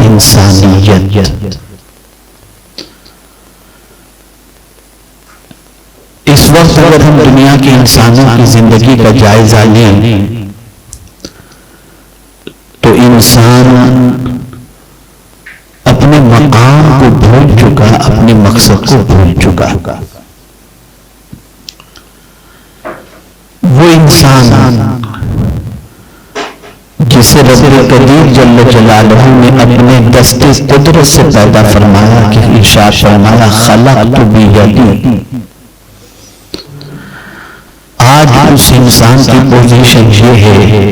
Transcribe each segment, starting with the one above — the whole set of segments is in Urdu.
انسانیت. اس وقت اگر ہم دنیا کے انسانوں کی زندگی کا جائزہ لیں تو انسان اپنے مقام کو بھول چکا، اپنے مقصد کو بھول چکا. وہ انسان جسے رب قدیر جل جلالہ نے اپنے دست قدرت سے پیدا فرمایا کہ ارشاد فرمایا خلقت بیدی، آج اس انسان کی پوزیشن یہ ہے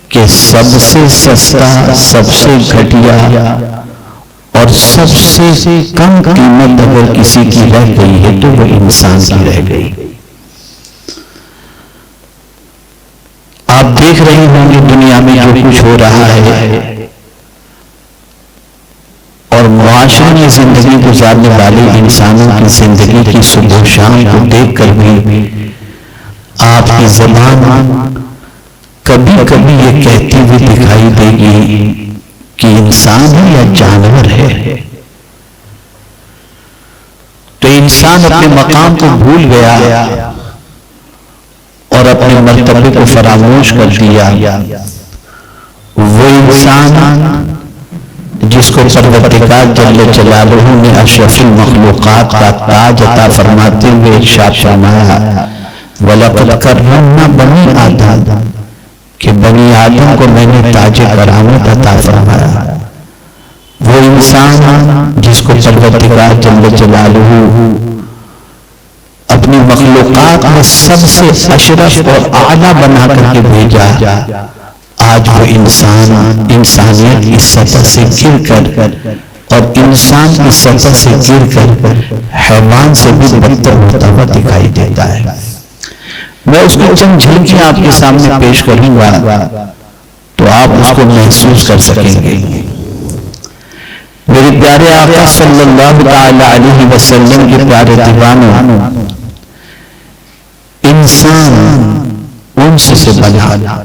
کہ سب سے سستا، سب سے گھٹیا اور سب سے کم قیمت اگر کسی کی رہ گئی ہے تو وہ انسان کی رہ گئی. آپ دیکھ رہے ہوں گے دنیا میں جو کچھ ہو رہا ہے، اور معاشرے میں زندگی گزارنے والے انسانوں کی زندگی کی صبح و شام کو دیکھ کر بھی آپ کی زبان کبھی کبھی یہ کہتی ہوئی دکھائی دے گی کہ انسان ہے یا جانور ہے. تو انسان اپنے مقام کو بھول گیا اور اپنے مرتبے کو فراموش کر دیا. وہ انسان جس کو پروردگار جل جلالہ نے اشرف المخلوقات کا تاج عطا فرماتے ہوئے ارشاد فرمایا وَلَقَدْ كَرَّمْنَا بَنِي آدَمَ، کہ بنی آدم کو میں نے تاج کرامت عطا فرمایا. وہ انسان جس کو پروردگار جل جلالہ اپنی مخلوقات میں سب سے اشرف اور اعلیٰ بنا کر کے بھیجا، آج وہ انسان انسانیت کی سطح سے گر کر اور انسان کی سطح سے گر کر حیوان سے بھی بدتر ہوتا ہوا دکھائی دیتا ہے. میں اس کو چند جھلکیاں آپ کے سامنے پیش کروں گا تو آپ اس کو محسوس کر سکیں گے. میرے پیارے آقا صلی اللہ علیہ وسلم کے پیارے دیوانوں، انسان انس سے بنا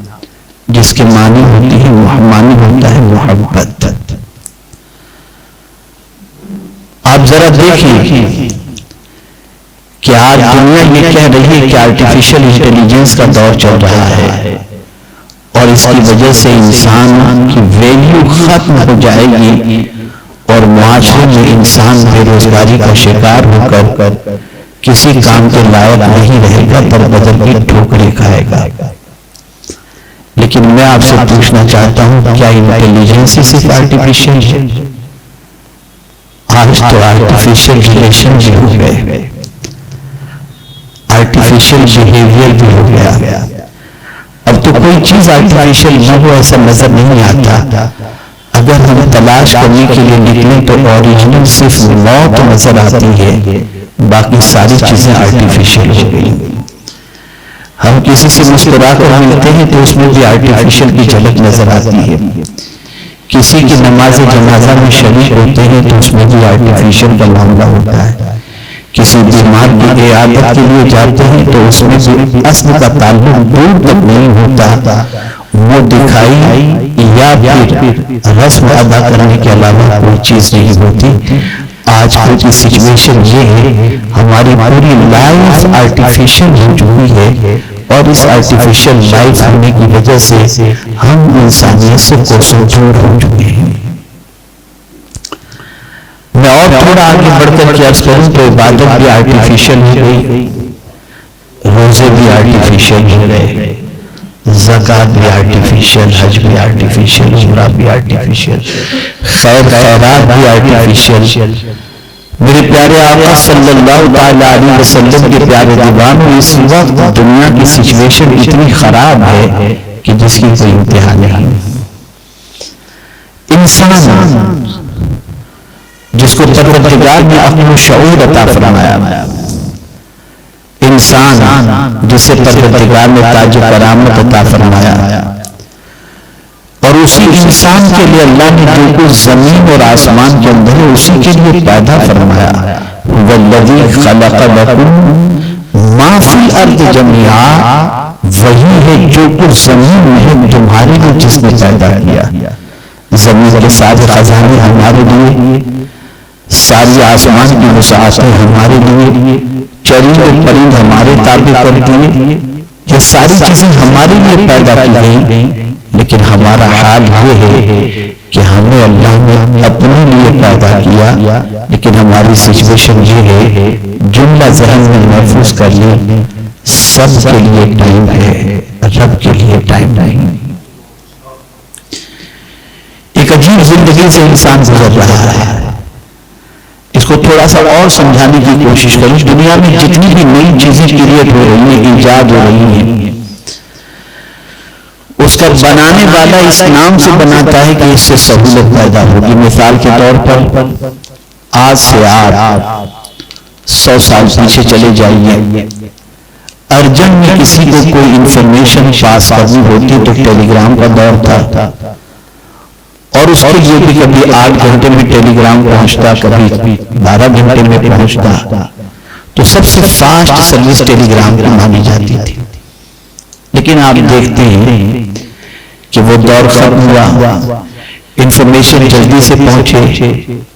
جس کے معنی ہوتی ہے معنی ہوتا ہے محبت. آپ ذرا دیکھیں کہ آج دنیا یہ کہہ رہی ہے کہ آرٹیفیشل انٹیلیجنس کا دور چل رہا ہے اور اس کی وجہ سے انسان کی ویلیو ختم ہو جائے گی اور معاشرے میں انسان بے روزگاری کا شکار ہو کر کسی کام کے لائق نہیں رہے گا، در بدر کی ٹھوکریں کھائے گا. لیکن میں آپ سے پوچھنا چاہتا ہوں کیا انٹیلیجنس صرف آرٹیفیشل ہے؟ آج تو آرٹیفیشل ریلیشن بھی ہو گئے، آرٹیفیشل بیہیویئر بھی ہو گیا. اب تو کوئی چیز آرٹیفیشل نہ ہو ایسا نظر نہیں آتا. اگر ہم تلاش کرنے کے لیے نکلیں تو اوریجنل صرف موت نظر آتی ہے، باقی ساری چیزیں آرٹیفیشل ہو گئی. ہم کسی سے مسکرا کر ملتے ہیں تو اس میں بھی آرٹیفیشل کی جھلک نظر آتی ہے. کسی کی نماز جنازہ میں شریک ہوتے ہیں تو اس میں بھی آرٹیفیشل کا معاملہ ہوتا ہے. کسی بیمار کی عیادت کے لیے جاتے ہیں تو اس میں بھی اصل کا تعلق دور تک نہیں ہوتا، وہ دکھائی یا پھر رسم ادا کرنے کے علاوہ کوئی چیز نہیں ہوتی. آج کل کی سچویشن یہ ہے ہماری پوری لائف آرٹیفیشل ہو چکی ہے اور اس آرٹیفیشل لائف ہونے کی وجہ سے ہم انسانیت سے کوسوں دور ہو چکے ہیں. میں اور تھوڑا آگے بڑھ کر عرض کروں تو عبادت بھی آرٹیفیشل ہو گئی، روزے بھی آرٹیفیشل ہو گئے، زکوٰۃ بھی آرٹیفیشل، حج بھی آرٹیفیشل، عمرہ بھی آرٹیفیشل، خیر خیرات بھی آرٹیفیشل. میرے پیارے آقا صلی اللہ علیہ وسلم کے پیارے دیوانوں، اس وقت دنیا کی سچویشن اتنی خراب ہے کہ جس کی کوئی انتہا نہیں. انسان جس کو پروردگار نے عقل و شعور عطا فرمایا، انسان جسے پروردگار نے تاج کرامت عطا فرمایا، اور اسی انسان کے لیے اللہ نے جو کچھ زمین اور آسمان کے اندر ہے اسی کے لیے پیدا فرمایا. والذی خلق لکم ما فی الارض جميعا، وہی ہے جو کچھ زمین میں ہے تمہارے لیے جس نے پیدا کیا. زمین کے سارے خزانے ہمارے لیے، ساری آسمان کی وسعتیں ہمارے لیے، چرند و پرند ہمارے تابع کر دیے. یہ ساری چیزیں ہمارے لیے پیدا کی گئی، لیکن ہمارا حال یہ ہے کہ ہمیں اللہ نے اپنے لیے پیدا کیا، لیکن ہماری سچویشن یہ ہے، جملہ ذہن میں محفوظ کر لی، سب کے لیے ٹائم ہے، رب کے لیے ٹائم نہیں. ایک عجیب زندگی سے انسان گزر رہا ہے. اس کو تھوڑا سا اور سمجھانے کی کوشش کریں. دنیا میں جتنی بھی نئی چیزیں کریٹ ہو رہی ہیں، ایجاد ہو رہی ہیں، اس کا بنانے والا اس نام سے بناتا ہے کہ اس سے سہولت پیدا ہوگی. مثال کے طور پر آج سے آپ 100 سال پیچھے چلے جائیے، ارجنٹ میں کسی کو کوئی انفارمیشن پاس کرنی ہوتی تو ٹیلی گرام کا دور تھا، اور اس کے لیے بھی کبھی 8 گھنٹے میں ٹیلی گرام پہنچتا، کبھی 12 گھنٹے میں پہنچتا. تو سب سے فاسٹ سروس ٹیلی گرام کی مانی جاتی تھی. لیکن آپ دیکھتے ہیں کہ وہ دور ختم ہوا، انفارمیشن جلدی سے پہنچے،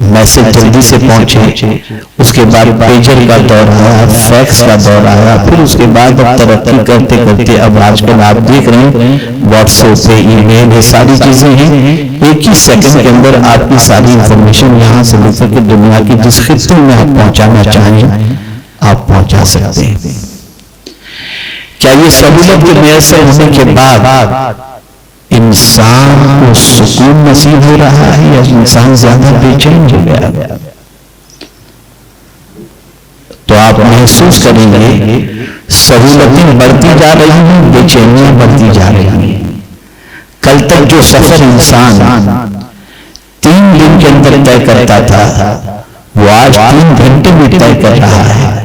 میسج جلدی سے پہنچے. اس کے بعد پیجر کا دور آیا، فیکس کا دور آیا، پھر اس کے بعد اب ترقی کرتے کرتے اب آج کل آپ دیکھ رہے ہیں واٹس ایپ پہ، ای میل، یہ ساری چیزیں ہیں. ایک ہی سیکنڈ کے اندر آپ کی ساری انفارمیشن یہاں سے لے کر کے دنیا کی جس خطے میں آپ پہنچانا چاہیں آپ پہنچا سکتے ہیں. کیا یہ سہولت کے میسر ہونے کے بعد انسان کو سکون نصیب ہو رہا ہے یا انسان زیادہ بے چین ہو گیا؟ تو آپ محسوس کریں گے سہولتیں بڑھتی جا رہی ہیں، بے چینیاں بڑھتی جا رہی ہیں. کل تک جو سفر انسان 3 دن کے اندر طے کرتا تھا وہ آج 3 گھنٹے میں طے کر رہا ہے.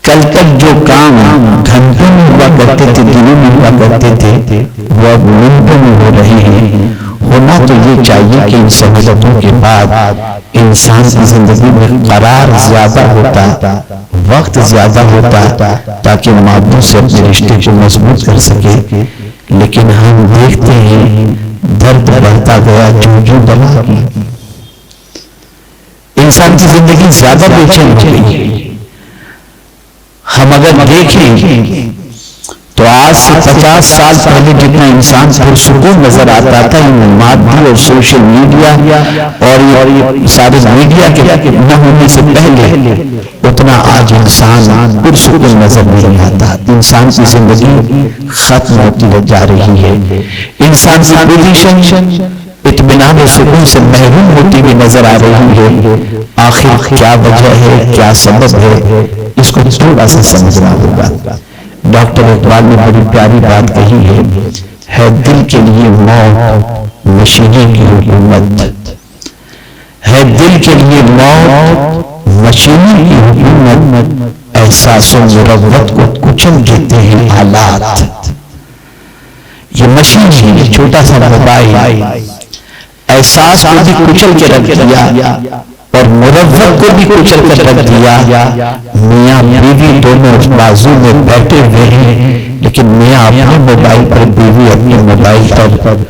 کل تک جو کام گھنٹوں میں ہوا کرتے تھے، دنوں میں ہوا کرتے تھے، وہ اب منٹوں میں ہو رہے ہیں. ہونا تو یہ چاہیے کہ ان سہولتوں کے بعد انسان کی زندگی میں قرار زیادہ ہوتا، وقت زیادہ ہوتا، تاکہ معبود سے اپنے رشتے کو مضبوط کر سکے. لیکن ہم دیکھتے ہیں درد بڑھتا گیا، جو بڑھا گئی، انسان کی زندگی زیادہ بے چین ہو گئی. ہم اگر دیکھیں تو آج سے 50 سال پہلے جتنا انسان پرسکون نظر آتا تھا، مادی اور سوشل میڈیا اور یہ سارے میڈیا کے نہ ہونے سے پہلے، اتنا آج انسان پرسکون نظر نہیں آتا. انسان کی زندگی ختم ہوتی جا رہی ہے. انسان کی پوزیشن اطمینان و سکون سے محروم ہوتی ہوئی نظر آ رہی ہے. آخر کیا وجہ ہے، کیا سبب ہے، اس کو تھوڑا سا سمجھنا ہوگا. ڈاکٹر اقبال نے بڑی پیاری بات کہی ہے دل کے لیے موت مشینیں کی حکومت، ہے دل کے لیے موت مشینیں کی حکومت، احساس و مروت کو کچل دیتے ہیں آلات. یہ مشین ہے، یہ چھوٹا سا موبائل احساس کو بھی کچل کے رکھ دیا اور مروت کو بھی کچل کر رکھ دیا. میاں بیوی دونوں بازو میں بیٹھے ہوئے ہیں، لیکن میاں اپنے موبائل پر، بیوی اپنے موبائل پر.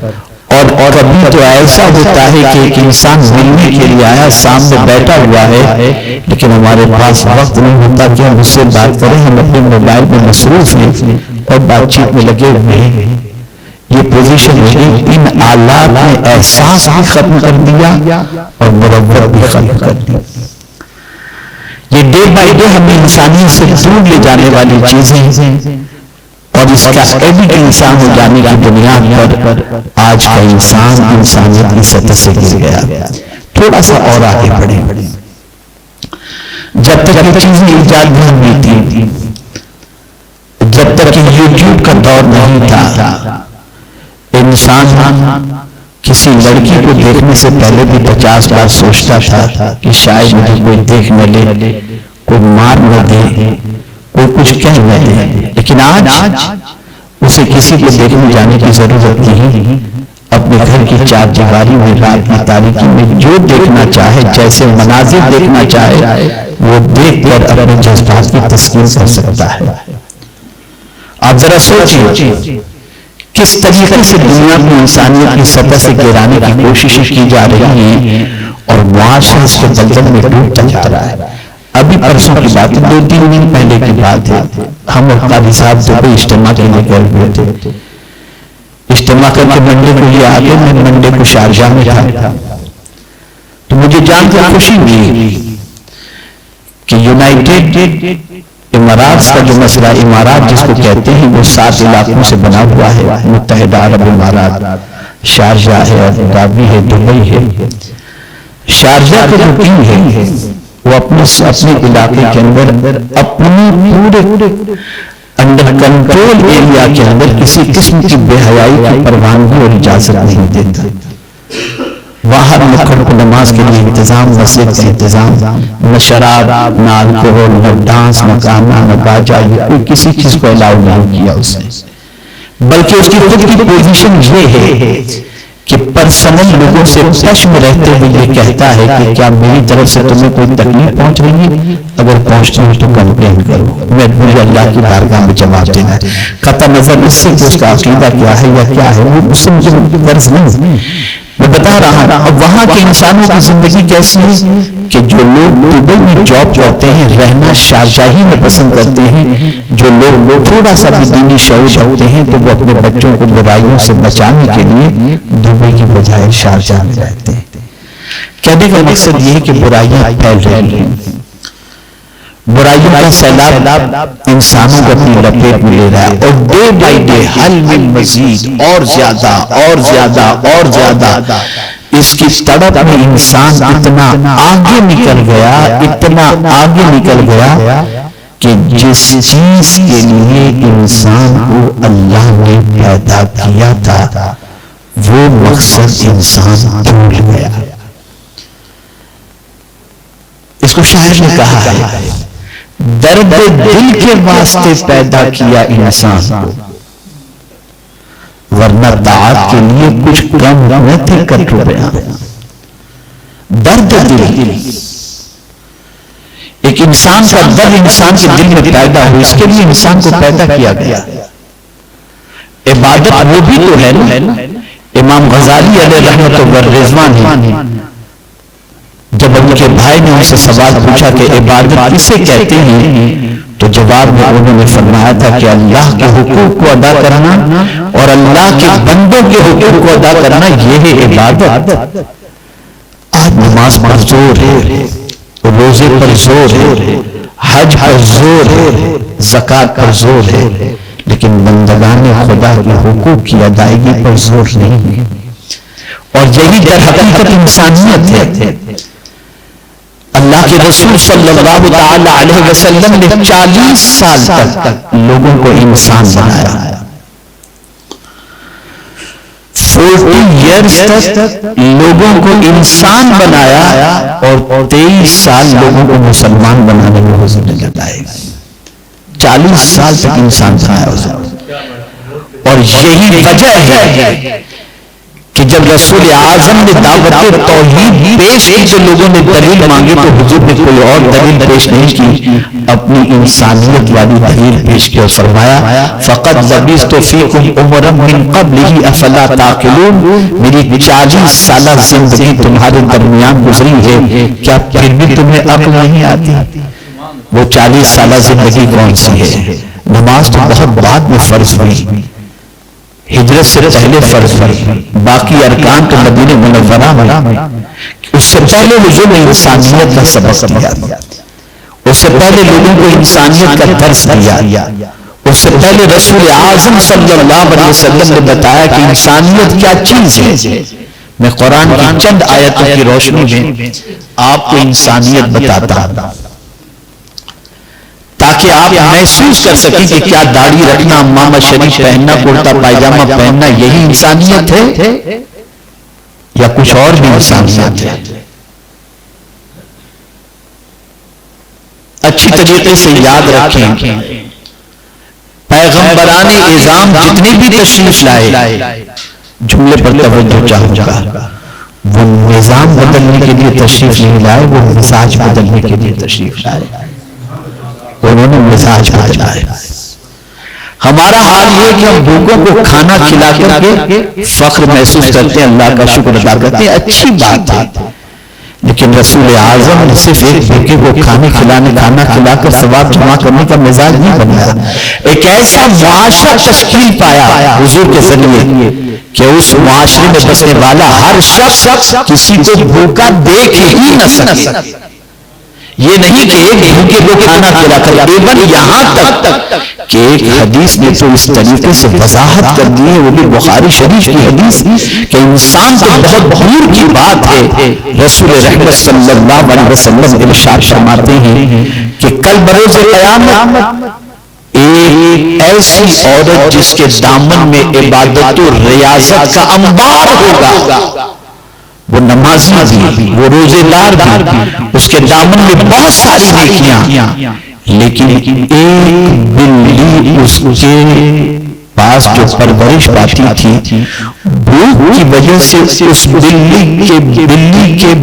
اور ابھی تو ایسا ہوتا ہے کہ ایک انسان ملنے کے لیے آیا، سامنے بیٹھا ہوا ہے، لیکن ہمارے پاس وقت نہیں ہوتا کہ ہم اس سے بات کریں. ہم اپنے موبائل میں مصروف ہیں اور بات چیت میں لگے ہوئے ہیں. یہ پوزیشن ہے، ان آلات نے احساس بھی ختم کر دیا اور مروت بھی ختم کر دی. یہ ڈے بائی ڈے ہمیں انسانیت سے دور لے جانے والی چیزیں اور اس کا ایڈکٹ انسان ہو جانے کی بنیاد پر آج کا انسان انسانیت کی سطح سے گر گیا. تھوڑا سا اور آگے بڑھیں. جب تک یہ چیزیں ایجاد نہیں ہوئی تھی، جب تک یوٹیوب کا دور نہیں تھا، انسان کسی لڑکی کو دیکھنے سے پہلے بھی 50 بار سوچتا تھا کہ شاید مجھے کوئی دیکھ نہ لے، کوئی مار نہ دے، کوئی کچھ کہہ نہ دے. لیکن آج اسے کسی کو دیکھنے جانے کی ضرورت نہیں. اپنے گھر کی 4 دیواری میں، رات کی تاریکی میں جو دیکھنا چاہے، جیسے مناظر دیکھنا چاہے، وہ دیکھ کر اپنے جذبات کی تسکین کر سکتا ہے. آپ ذرا سوچیے کس طریقے سے دنیا کو انسانیت کی سطح سے گرانے کی کوششیں کی جا رہی ہیں اور معاشرہ اس کے دلدل میں ڈوبتا جا رہا ہے. ابھی پرسوں کی بات ہے، 2-3 دن پہلے کی بات ہے، ہم اور قاضی صاحب دبئی اجتماع کے لیے گئے ہوئے تھے. اجتماع کر کے منڈے کو یہ آگے، میں منڈے کو شارجہ میں تھا، تو مجھے جان کر خوشی ہوئی کہ یونائٹڈ امارات کا جو مسئلہ، امارات جس کو کہتے ہیں، وہ 7 علاقوں سے بنا ہوا ہے. متحدہ عرب امارات، شارجہ ہے، ابو ظبی ہے، دبئی ہے. شارجہ کا جو کنگ ہے وہ اپنے علاقے کے اندر اپنی پورے انڈر کنٹرول ایریا کے اندر کسی قسم کی بے حیائی کی پروانگی اور اجازت نہیں دیتا. باہر نکھڑ کو نماز کے لیے انتظام، مسجد کا انتظام، نہ شراب، نہ الکوہل، نہ ڈانس، نہ گانا، نہ باجا، کوئی کسی چیز کو الاؤ نہیں کیا اس نے. بلکہ اس کی خود کی پوزیشن یہ ہے کہ پرسنل لوگوں سے ٹچ میں رہتے ہوئے یہ کہتا ہے کہ کیا میری طرف سے تمہیں کوئی تکلیف پہنچ رہی ہے؟ اگر پہنچتی ہے تو کمپلین کرو، مجھے اللہ کی بارگاہ میں جواب دینا ہے. قطع نظر اس سے کہ اس کا عقیدہ کیا ہے یا کیا ہے، وہ اس سے مجھے غرض نہیں. میں بتا رہا ہوں اب وہاں کے انسانوں کی زندگی کیسی ہے کہ جو لوگ دبئی میں جاب کرتے ہیں، رہنا شارجہ ہی میں پسند کرتے ہیں. جو لوگ تھوڑا سا بھی دینی شعور رکھتے ہیں تو وہ اپنے بچوں کو برائیوں سے بچانے کے لیے دبئی کی بجائے شارجہ میں رہتے ہیں. کہنے کا مقصد یہ ہے کہ برائیاں پھیل رہی ہیں، برائیوں کا سیلاب انسانوں کو اپنی لپیٹ میں لے رہا ہے، اور ڈے بائی ڈے حل من مزید، اور زیادہ اور زیادہ اور زیادہ اس کی تڑپ میں انسان اتنا آگے نکل گیا، اتنا آگے نکل گیا کہ جس چیز کے لیے انسان کو اللہ نے پیدا کیا تھا وہ مقصد انسان بھول گیا. اس کو شاعر نے کہا ہے، درد دل کے واسطے پیدا کیا انسان کو، ورنہ طاعت کے لیے کچھ کم نہ تھے کٹ روپیہ. درد دل، ایک انسان کا درد انسان کے دل میں پیدا ہو، اس کے لیے انسان کو پیدا کیا گیا. عبادت وہ بھی تو ہے نا. امام غزالی علیہ رحمۃ والرضوان ہے، جب ان کے بھائی نے ان سے سوال پوچھا کہ عبادت کسے کہتے ہیں، تو جواب میں انہوں نے فرمایا تھا کہ اللہ کے حقوق کو ادا کرنا اور اللہ کے بندوں کے حقوق کو ادا کرنا، یہ ہے عبادت. آج نماز پر زور ہے، روزے پر زور ہے، حج پر زور ہے، زکوٰۃ پر زور ہے، لیکن بندگان خدا کے حقوق کی ادائیگی پر زور نہیں ہے. اور یہی در حقیقت انسانیت ہے. اللہ کے رسول صلی اللہ تعالی علیہ وسلم نے 40 سال تک لوگوں کو انسان بنایا. 40 ایئرز تک لوگوں کو انسان بنایا اور 23 سال لوگوں کو مسلمان بنانے میں حضور نے لگائے. 40 سال تک انسان بنایا. اور یہی وجہ ہے کہ جب رسول اعظم نے دعوت توحید پیش کی تو لوگوں نے دلیل مانگی، تو حضور نے کوئی اور دلیل پیش نہیں کی، اپنی انسانیت والی دلیل پیش کی اور فرمایا فقط لبثت فیکم عمرا من قبلہ افلا تعقلون. میری 40 سالہ زندگی تمہارے درمیان گزری ہے، کیا پھر بھی تمہیں عقل نہیں آتی؟ وہ 40 سالہ زندگی کون سی ہے؟ نماز تو بہت بعد میں فرض ہوئی، ہجرت سے پہلے فرض ہوئی، باقی ارکان تو مدینہ منورہ میں. اس سے پہلے حضور نے انسانیت کا سبق دیا، اس سے پہلے لوگوں کو انسانیت کا درس دیا، اس سے پہلے رسول اعظم صلی اللہ علیہ وسلم نے بتایا کہ انسانیت کیا چیز ہے. میں قرآن کی چند آیتوں کی روشنی میں آپ کو انسانیت بتاتا ہوں تاکہ آپ محسوس کر سکیں کہ کیا داڑھی رکھنا، امامہ شریف پہننا، کرتا پائجامہ پہننا یہی انسانیت ہے یا کچھ اور بھی انسانیت ہے. اچھی طریقے سے یاد رکھیں، پیغمبران اعظام جتنے بھی تشریف لائے، جملے پر توجہ چاہوں گا، وہ نظام بدلنے کے لیے تشریف نہیں لائے، وہ مزاج بدلنے کے لیے تشریف لائے. انہوں نے مزاج بدلا ہے. ہمارا حال یہ کہ ہم بھوکوں کو کھانا کھلا کر کے فخر محسوس کرتے ہیں، اللہ کا شکر ادا کرتے ہیں، اچھی بات ہے، لیکن رسول اعظم نے صرف ایک بھوکے کو کھانا کھلا کر ثواب جمع کرنے کا مزاج نہیں بنایا، ایک ایسا معاشرہ تشکیل پایا حضور کے ذریعے کہ اس معاشرے میں بسنے والا ہر شخص کسی کو بھوکا دیکھ ہی نہ سکے۔ یہ نہیں کہ ایک بھوکے کو کھانا کھلا کر، ایون یہاں تک کہ ایک حدیث میں تو اس طریقے سے وضاحت کر دی ہے، وہ بھی بخاری شریف کی حدیث، کہ انسان تو بہت دور کی بات ہے، رسول رحمت صلی اللہ علیہ وسلم ارشاد فرماتے ہیں کہ کل بروز قیامت ایک ایسی عورت جس کے دامن میں عبادت و ریاضت کا انبار ہوگا، وہ نمازی بھی، وہ روزے دار بھی، اس کے دامن میں بہت ساری نیکیاں، لیکن ایک بلی اس کے پاس جو پرورش پاتی تھی، بھوک کی وجہ سے اس بلی کے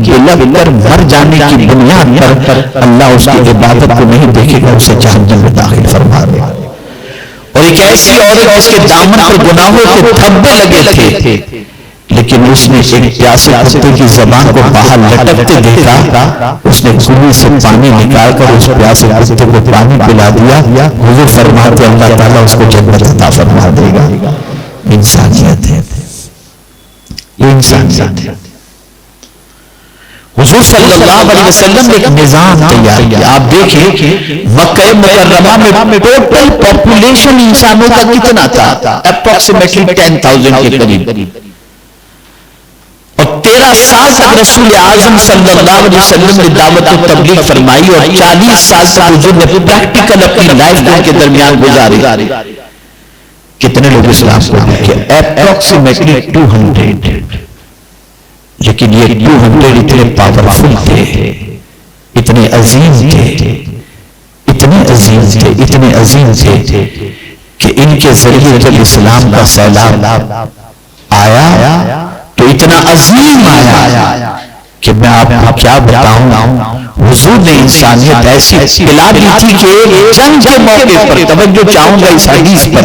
بلغ کر مر جانے کی بنیاد پر اللہ اس کی عبادت کو نہیں دیکھے گا، اسے جہنم میں داخل فرما دے گا۔ اور ایک ایسی عورت جس کے دامن پر گناہوں کے دھبے لگے تھے، لیکن اس نے ایک پیاسے کتے کی زبان کو باہر لٹکتے دیکھا، اس نے کنویں سے پانی نکال کر اس پیاسے کتے کو پانی پلا دیا، حضور فرماتے اللہ تعالیٰ اس کو جنت عطا فرما دے گا۔ انسانیت ہے، یہ انسانیت ہے۔ حضور صلی اللہ علیہ وسلم نے ایک نظام تیار کیا۔ آپ دیکھیں مکہ مکرمہ میں ٹوٹل پاپولیشن انسانوں کا کتنا تھا؟ اپروکسیمیٹلی 10,000 کے قریب، اور 13 سال تک رسول اعظم صلی اللہ علیہ وسلم نے دعوت و تبلیغ فرمائی، اور 40 سال تک حضور نے پریکٹیکل اپنی لائف کے درمیان گزاری۔ کتنے لوگ اسلام کو دیکھے؟ اپروکسیمیٹلی 200، لیکن یہ 200 اتنے پاورفل تھے، اتنے عظیم تھے، اتنے عظیم تھے کہ ان کے ذریعے جب اسلام کا سیلاب آیا تو اتنا عظیم آیا کہ میں آپ کو کیا بتاؤں۔ حضور نے انسانیت ایسی پلا دی تھی کہ ایک جنگ کے موقع پر، توجہ چاہوں گا اس حدیث پر،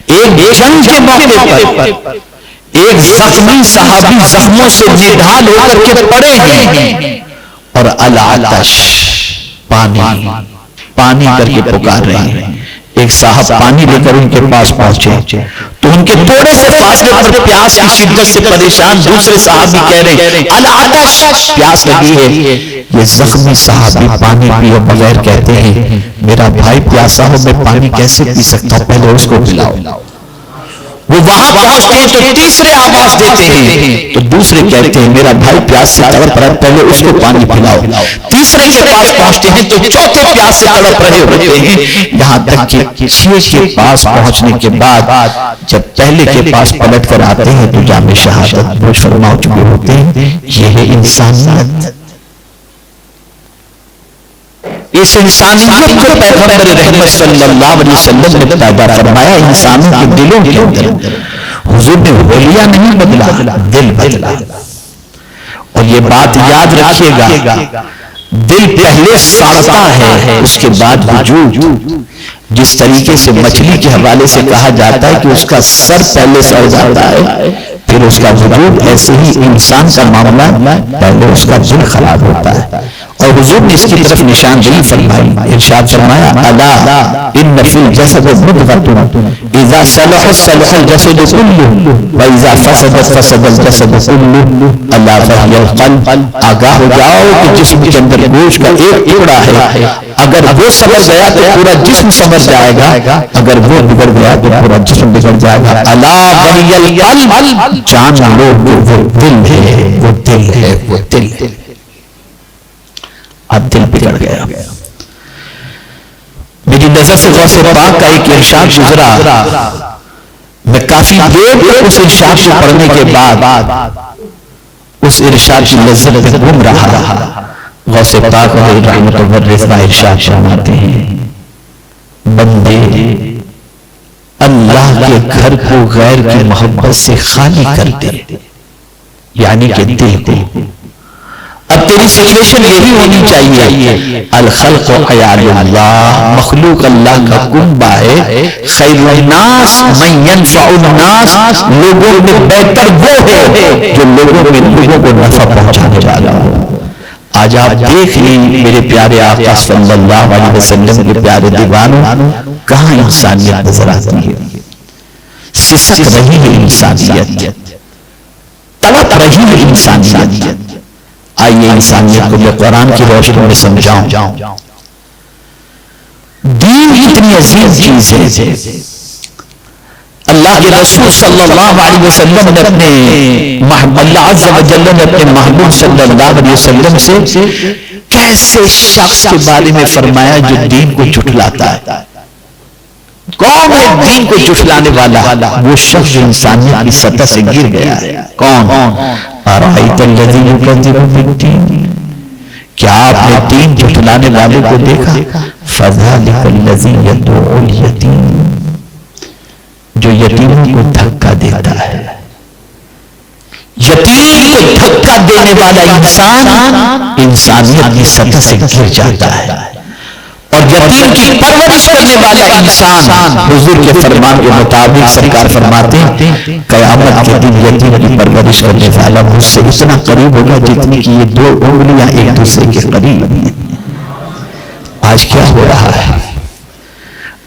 ایک جنگ کے موقع پر ایک زخمی صحابی زخموں سے نڈھال ہو کر کے پڑے ہیں، اور العطش، پانی کر کے پکار رہے ہیں۔ ایک صاحب پانی لے کر ان کے پاس پہنچے تو ان کے تھوڑے سے فاصلے پر پیاس کی شدت سے پریشان دوسرے صحابی کہہ رہے ہیں العطش، پیاس لگی ہے۔ یہ زخمی صحابی پانی پیے بغیر کہتے ہیں میرا بھائی پیاسا ہو، میں پانی کیسے پی سکتا ہوں، پہلے اس کو پلاؤ۔ وہ وہاں پہنچتے ہیں تو تیسرے آواز دیتے ہیں تو دوسرے کہتے ہیں میرا بھائی پیاس سے تڑپ رہا ہے، پہلے اس کو پانی پلاؤ۔ تیسرے کے پاس پہنچتے ہیں تو چوتھے پیاس سے تڑپ رہے ہوتے ہیں، یہاں تک کہ 6 کے پاس پہنچنے کے بعد جب پہلے کے پاس پلٹ کر آتے ہیں تو جام شہادت نوش فرما چکے ہوتے ہیں۔ یہ ہے انسانیت، اس انسانیت کو پیغمبر رحمت صلی اللہ علیہ وسلم نے پیدا فرمایا انسانوں کے دلوں کے اندر۔ حضور نے حلیہ نہیں بدلا، دل بدلا۔ اور یہ بات یاد رکھیے گا، دل پہلے سڑتا ہے اس کے بعد وجود۔ جس طریقے سے مچھلی کے حوالے سے کہا جاتا ہے کہ اس کا سر پہلے سڑ جاتا ہے پھر اس کا وجود، ایسے ہی انسان کا معاملہ پہلے اس کا دل خراب ہوتا ہے۔ اور حضور نے اس کی طرف نشاندہی فرمائی، ارشاد فرمایا الا ان فی الجسد مضغۃ اذا صلحت صلح الجسد كله واذا فسدت فسد الجسد كله الا وهي القلب۔ آگاہ ہو جاؤ کہ جسم کے اندر گوشت کا ایک ٹکڑا ہے، اگر وہ سمجھ گیا تو پورا جسم سمجھ جائے گا، اگر وہ بگڑ گیا تو پورا جسم بگڑ جائے گا۔ الا وهي القلب، جان لو وہ دل ہے، وہ دل ہے، وہ دل ہے۔ اب دل بگڑ گیا۔ میری نظر سے غوث پاک کا ایک ارشاد گزرا، میں کافی دیر تک اس ارشاد کو پڑھنے کے بعد اس ارشاد کی لذت میں گم رہا۔ غوث پاک علیہ رحمت و رضوان ارشاد فرماتے ہیں بندے اللہ کے گھر کو غیر کی محبت سے خالی کر دے، یعنی کہ دل کو اب تیری سچویشن یہی ہونی چاہیے، الخلق عیال اللہ، مخلوق اللہ کا کنبہ ہے، خیر الناس من ینفع الناس، لوگوں میں بہتر وہ ہے جو لوگوں میں لوگوں کو نفع پہنچانے والا ہو۔ آج آپ دیکھ لیں میرے پیارے آقا صلی اللہ علیہ وسلم کے پیارے دیوانوں، کہاں انسانیت نظر آتی ہے؟ سسک رہی ہے انسانیت، تڑپ رہی ہے انسانیت۔ آئیے انسانیت کو میں قرآن کی روشنی میں سمجھاؤں۔ دین اتنی عظیم چیز ہے، اللہ کے رسول صلی اللہ علیہ وسلم نے اللہ عز و جل نے اپنے محبوب صلی اللہ علیہ وسلم سے کیسے شخص کے بارے میں فرمایا جو دین کو جھٹلاتا ہے۔ کون ہے دین کو جھٹلانے والا؟ وہ شخص جو انسانیت کی سطح سے گر گیا ہے۔ کون؟ ارائیت الذی یکذب بالدین، کیا آپ نے دین جھٹلانے والے کو دیکھا؟ فذلک الذی یدعو الیتیم، جو یتیموں کو دھکا دیتا ہے۔ یتیم کو دھکا دینے والا انسان انسانیت کی سطح سے گر جاتا ہے، اور یتیم کی پرورش کرنے والا انسان، حضور کے فرمان کے مطابق سرکار فرماتے ہیں قیامت کے دن یتیم کی پرورش کرنے والا مجھ سے اتنا قریب ہوگا جتنی کہ یہ دو انگلیاں ایک دوسرے کے قریب ہیں۔ آج کیا ہو رہا ہے؟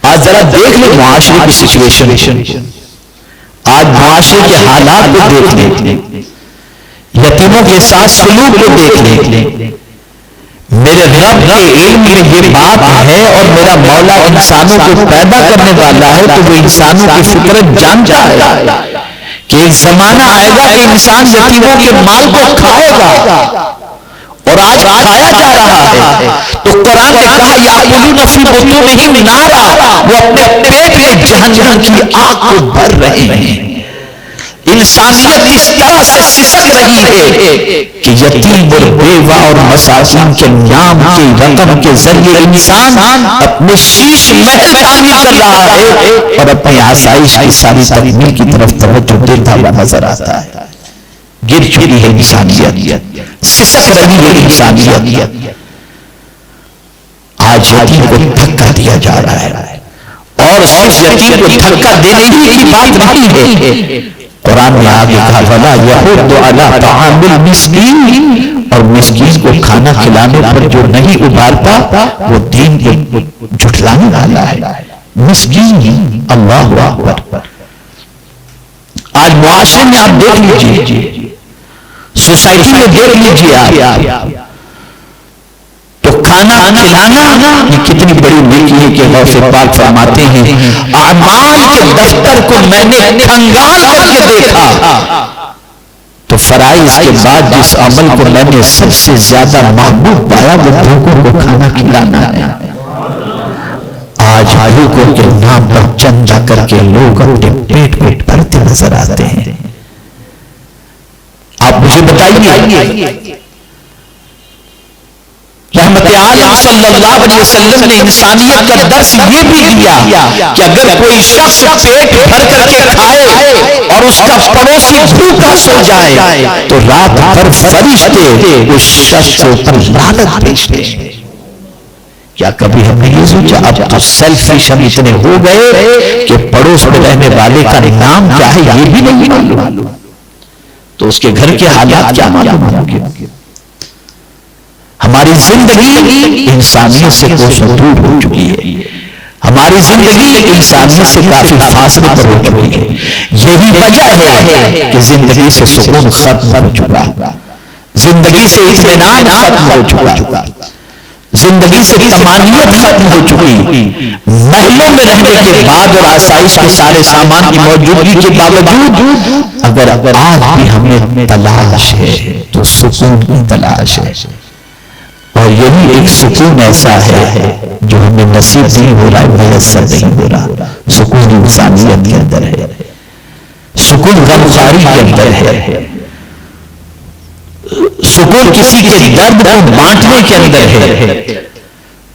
آج ذرا دیکھ لیں معاشرے کی سچویشن، آج معاشرے کے حالات کو دیکھ لیں، یتیموں کے ساتھ سلوک کو دیکھ لیں۔ میرے رب کے علم میں یہ بات ہے، اور میرا مولا انسانوں کو پیدا کرنے والا ہے تو وہ انسانوں کی فطرت جانتا ہے کہ ایک زمانہ آئے گا کہ انسان یتیموں کے مال کو کھائے گا، اور آج کھایا جا رہا ہے۔ تو قرآن نے کہا یأکلون فی بطونہم نارا، وہ اپنے پیٹ میں جہنم کی آگ کو بھر رہے ہیں۔ انسانیت اس طرح سے سسک رہی ہے کہ یتیم اور بیوہ اور مساکین کے نام کی رقم کے ذریعے انسان اپنے شیش محل تعمیر کر رہا ہے، اور اپنی آسائش کی ساری تکمیل کی طرف توجہ دیتا ہوا نظر آتا ہے۔ گر چکی ہے انسانیت، سسک رہی ہے انسانیت۔ آج یتیم کو دھکا دیا جا رہا ہے، اور صرف یتیم کو دھکا دینے ہی کی بات نہیں ہے، قرآن میں آگے کہا وَلَا يَحُضُّ عَلَىٰ طَعَامِ الْمِسْكِينِ، اور مسکین کو کھانا کھلانے پر جو نہیں ابھارتا وہ دین کو جھٹلانے والا ہے۔ مسکین، اللہ اکبر۔ آج معاشرے میں آپ دیکھ لیجئے، سوسائٹی میں دیکھ لیجئے آپ، تو کھانا کھلانا یہ کتنی بڑی نیکی ہے کہ غوث پاک فرماتے ہیں اعمال کے دفتر کو میں نے کھنگال کر کے دیکھا تو فرائض کے بعد جس عمل کو میں نے سب سے زیادہ محبوب پایا وہ بھوکوں کو کھانا کھلانا ہے۔ آج بھوکوں کے نام پر چندہ کر کے لوگ اپنے پیٹ کو بھرتے نظر آتے ہیں۔ آپ مجھے بتائیے، رحمت عالم صلی اللہ علیہ وسلم نے انسانیت کا درس یہ بھی دیا کہ اگر کوئی شخص پیٹ بھر کر کے کھائے اور اس کا پڑوسی بھوکا سو جائے تو رات بھر فرشتے اس شخص کے اوپر لعنت بھیجتے ہیں۔ کیا کبھی ہم نے یہ سوچا؟ اب تو سیلفش ہم اتنے ہو گئے کہ پڑوس میں رہنے والے کا نام کیا ہے یہ بھی نہیں معلوم، تو اس کے گھر کے حالات کیا معلوم ہوں گے؟ ہماری زندگی انسانیت سے کوسوں دور ہو چکی ہے، ہماری زندگی انسانیت سے کافی فاصلے پر ہو چکی ہے۔ یہی وجہ ہے کہ زندگی سے سکون ختم ہو چکا، زندگی سے اطمینان ختم ہو چکا، زندگی سے طمانینت ختم ہو چکی۔ محلوں میں رہنے کے بعد اور آسائش کے سارے سامان کی موجودگی کے باوجود اگر آج بھی ہمیں تلاش ہے تو سکون کی تلاش ہے، اور یہی ایک سکون ایسا ہے جو ہمیں نصیب نہیں ہو رہا ہے، میسر نہیں ہو رہا۔ سکون انسانیت کے اندر ہے، سکون غمخواری کے اندر ہے، سکون کسی کے درد کو بانٹنے کے اندر ہے،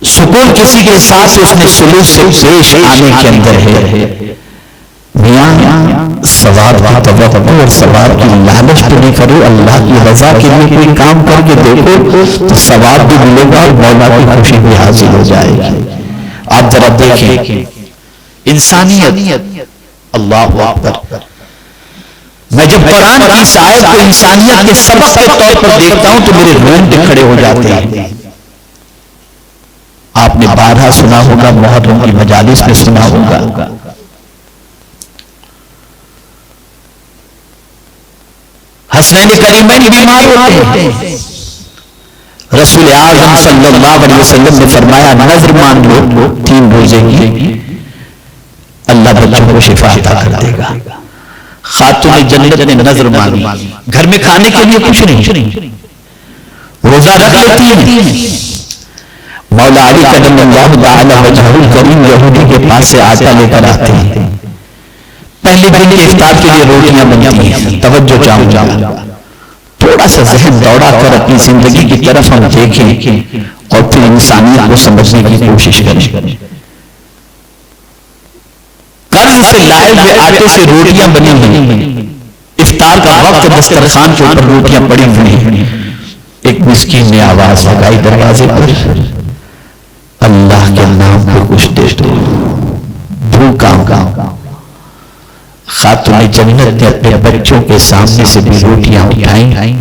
سکون کسی کے ساتھ اس میں سلوک سے پیش آنے کے اندر ہے۔ میاں ثواب کی توقع اور ثواب کی لالچ تو نہیں کرو، اللہ کی رضا کے لیے کوئی کام کر کے دیکھو تو ثواب بھی ملے گا اور مولا کی خوشی بھی حاصل ہو جائے گی۔ آپ ذرا دیکھیں انسانیت، اللہ اکبر، میں جب قرآن کی اس آیت کو انسانیت کے سبق کے طور پر دیکھتا ہوں تو میرے رونگٹے کھڑے ہو جاتے ہیں۔ آپ نے بارہا سنا ہوگا، محرم کی مجالس میں سنا ہوگا، حسنین کریمین بیمار ہوتے ہیں، رسول اعظم صلی اللہ علیہ وسلم نے فرمایا نظر مان لو 3 روزے کی، اللہ بچوں کو شفا عطا کر دے گا۔ خاتون جنت نے نظر مانی، گھر میں کھانے کے لیے کچھ نہیں، روزہ رکھ لیتی ہیں، مولا علی قدم اللہ تعالی وجہہ الکریم یہودی کے پاس سے آٹا لے کر آتے ہیں، پہلے دن کے افطار کے لیے روٹیاں بنتی ہیں، توجہ چاہوں گا، تھوڑا سا ذہن دوڑا کر اپنی زندگی کی طرف ہم دیکھیں اور پھر انسانیت کو سمجھنے کی کوشش کریں۔ قرض سے لائے ہوئے آٹے سے روٹیاں بنی ہوئی، افطار کا وقت، دسترخوان کے اوپر روٹیاں پڑی ہوئی، ایک مسکین نے آواز لگائی دروازے پر، اللہ کے نام پہ کچھ دے دو، بھوکا ہوں۔ خاتون جنت نے اپنے بچوں کے سامنے سے بھی روٹیاں اٹھائیں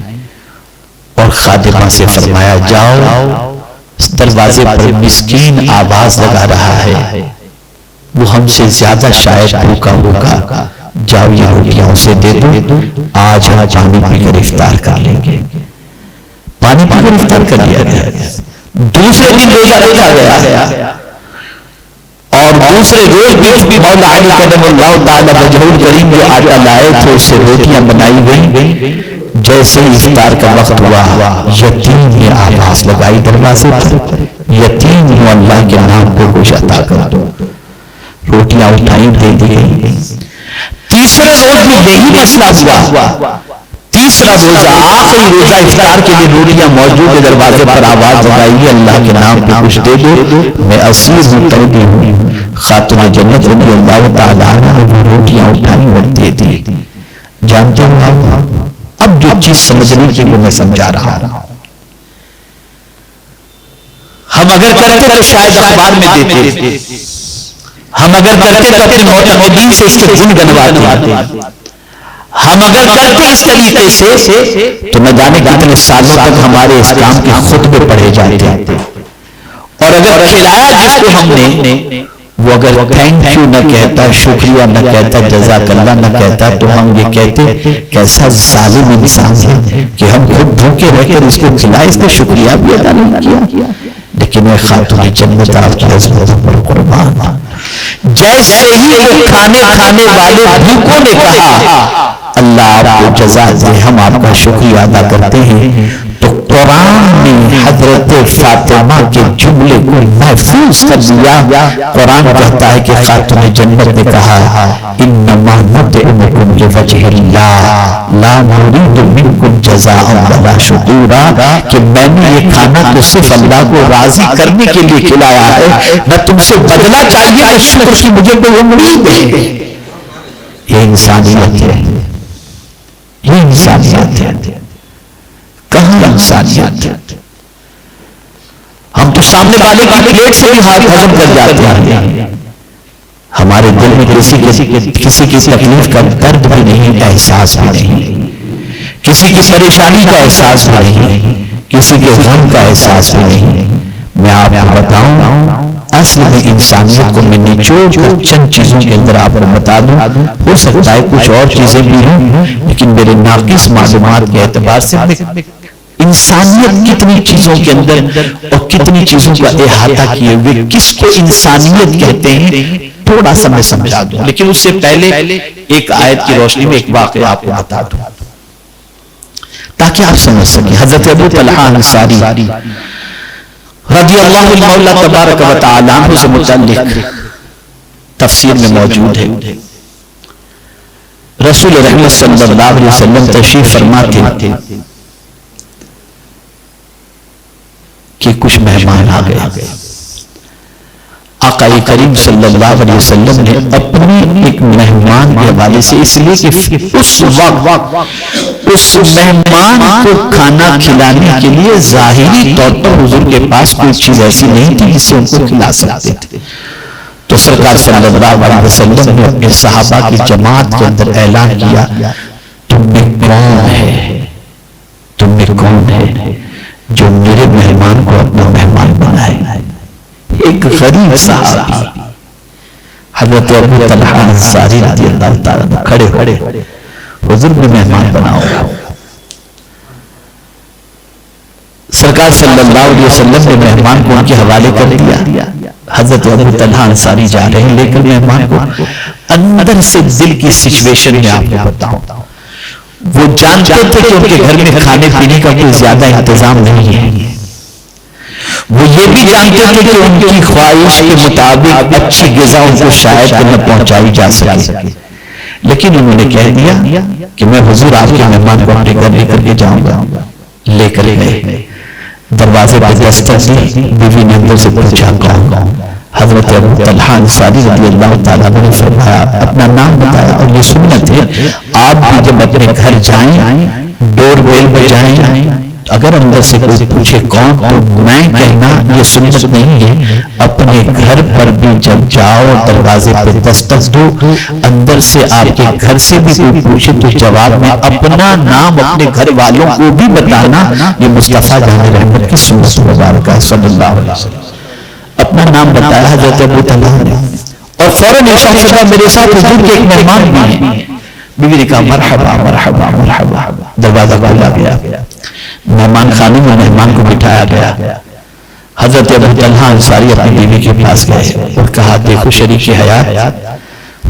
اور خادمہ سے فرمایا جاؤ، اس دروازے پر مسکین آواز لگا رہا ہے، وہ ہم سے زیادہ شاید بھوکا ہوگا، جاؤ یہ روٹیاں اسے دے دو، آج ہم پانی پی کر افطار کر لیں گے۔ پانی پی کر افطار کر لیا گیا، دوسرے دن روزہ رکھا گیا اور دوسرے روز بھی مولا علی قدم اللہ تعالی وجہہ الکریم جو آٹا لائے تھے اس سے روٹیاں بنائی گئی۔ جیسے افطار کا وقت ہوا، یتیم نے آواز لگائی دروازے پر، یتیم ہوں اللہ کے نام کو کچھ عطا کر دو، روٹیاں اٹھائیں دے دی گئی۔ تیسرے روز بھی یہی مسئلہ ہوا، تیسرا روزہ آخری روزہ افطار کے لیے روٹیاں موجود ہے، دروازے پر آواز لگائی اللہ کے نام پہ کچھ دے دو، میں اسیر ہوں، قیدی ہوں۔ خاتون جنت رضی اللہ تعالیٰ عنہ نے وہ روٹیاں اٹھائیں اور دے دی۔ جانتے ہوں اب جو چیز سمجھنے کے لیے میں سمجھا رہا ہوں، ہم اگر کرتے تو شاید اخبار میں دیتے، ہم اگر کرتے تو اپنے معتقدین سے اس کے گن گنواتے، ہم اگر کرتے اس طریقے سے تو نہ جانے کتنے سالوں تک ہمارے اس کام کے خطبے پڑھے جاتے، اور اگر کھلایا جس کو ہم نے وہ اگر تھینک یو نہ کہتا، شکریہ نہ کہتا، جزاک اللہ نہ کہتا، تو ہم یہ کہتے کیسا ظالم انسان ہے کہ ہم خود بھوکے رہ کر اس کو کھلائے، اس نے شکریہ بھی ادا نہیں کیا۔ لیکن اے خاتون جنت آپ کی عظمت پر قربان، جیسے ہی وہ کھانے والے بھوکوں نے کہا اللہ آپ کو جزا دے، ہم آپ کا شکریہ ادا کرتے ہیں، تو قرآن نے حضرت فاطمہ کے جملے کو محفوظ کر دیا۔ قرآن کہتا ہے کہ خاتون جنت نے کہا انما نطعمکم لوجہ اللہ لا نرید منکم جزاء ولا شکورا، کہ میں نے یہ کھانا تو صرف اللہ کو راضی کرنے کے لیے کھلایا ہے، نہ تم سے بدلہ چاہیے، نہ شکر کی مجھے کوئی امید ہے۔ یہ انسانیت ہے، یہ انسانیت ہے، کہاں انسانیت؟ ہم تو سامنے والے کی پلیٹ سے بھی ہاتھ ہضم کر جاتے ہیں، ہمارے دل میں کسی کی تکلیف کا درد بھی نہیں، احساس بھی نہیں، کسی کی پریشانی کا احساس بھی نہیں، کسی کے غم کا احساس بھی نہیں۔ میں آپ کو بتاؤں اصل میں انسانیت کو میں نچوڑ کر چند چیزوں کے اندر آپ کو بتا دوں، ہو سکتا ہے کچھ اور چیزیں بھی ہوں، لیکن میرے ناقص معلومات کے اعتبار سے انسانیت کتنی چیزوں کے اندر اور کتنی چیزوں کا احاطہ کیے ہوئے، کس کو انسانیت کہتے ہیں، تھوڑا سا میں سمجھا دوں، لیکن اس سے پہلے ایک آیت کی روشنی میں ایک واقعہ آپ کو بتا دوں تاکہ آپ سمجھ سکیں۔ حضرت ابو طلحہ انصاری رضی اللہ المولا تبارک و تعالی عنہ سے متعلق تفسیر میں موجود ہے، رسول رحمت صلی اللہ علیہ وسلم تشریف فرماتے تھے کہ کچھ مہمان آ گئے، آقا کریم صلی اللہ علیہ وسلم نے اپنی ایک مہمان کے حوالے سے، اس لیے کہ اس وقت اس مہمان کو کھانا کھلانے کے لیے ظاہری طور پر حضور کے پاس کوئی چیز ایسی نہیں تھی جس سے ان کو کھلا سکتے تھے، تو سرکار صلی اللہ علیہ وسلم نے اپنے صحابہ کی جماعت کے اندر اعلان کیا، تم میں کون ہے، تم میں کون ہے جو میرے مہمان کو اپنا مہمان بنائے؟ ایک غریب صحابی حضرت ابو طلحہ انصاری رضی اللہ تعالیٰ عنہ کھڑے حضور میں مہمان بناؤ۔ سرکار صلی اللہ علیہ وسلم نے مہمان کو ان کے حوالے کر دیا۔ حضرت ابو طلحہ انصاری جا رہے ہیں، لیکن مہمان کو اندر سے دل کی سچویشن میں آپ کو بتاؤں، وہ جانتے تھے کہ ان کے گھر میں کھانے پینے کا کوئی زیادہ انتظام نہیں ہے، وہ یہ بھی جانتے تھے کہ ان کی خواہش کے مطابق اچھی غذا ان کو شاید نہ پہنچائی جا سکے، لیکن انہوں نے کہہ دیا کہ میں حضور آپ کے مہمان کو اپنے گھر لے کر کے جاؤں گا۔ لے کر گئے، دروازے پہ دستک دی، بیوی نے اندر سے پوچھا کون؟ حضرت ابو طلحہ انصاری رضی اللہ تعالیٰ نے فرمایا، اپنا نام بتایا، اور یہ سنت ہے آپ بھی جب اپنے گھر جائیں ڈور بیل بجائیں، اگر اندر سے کوئی پوچھے کون تو میں کہنا یہ سنت نہیں ہے، اپنے گھر پر بھی جب جاؤ دروازے پہ دستک دو، اندر سے آپ کے گھر سے بھی کوئی پوچھے تو جواب میں اپنا نام اپنے گھر والوں کو بھی بتانا، یہ مصطفیٰ جان رحمت کی سنت مبارکہ صلی اللہ علیہ وسلم۔ اپنا نام بتایا حضرت ابو طلحہ نے، اور فوراً ارشاد فرمایا میرے ساتھ حضور کے ایک مہمان بھی ہیں۔ بیوی نے کہا مرحبا مرحبا مرحبا، دروازہ کھولا گیا، مہمان خانے میں مہمان کو بٹھایا گیا۔ حضرت ابو طلحہ انصاری اپنی بیوی کے پاس گئے اور کہا دیکھو شریک حیات،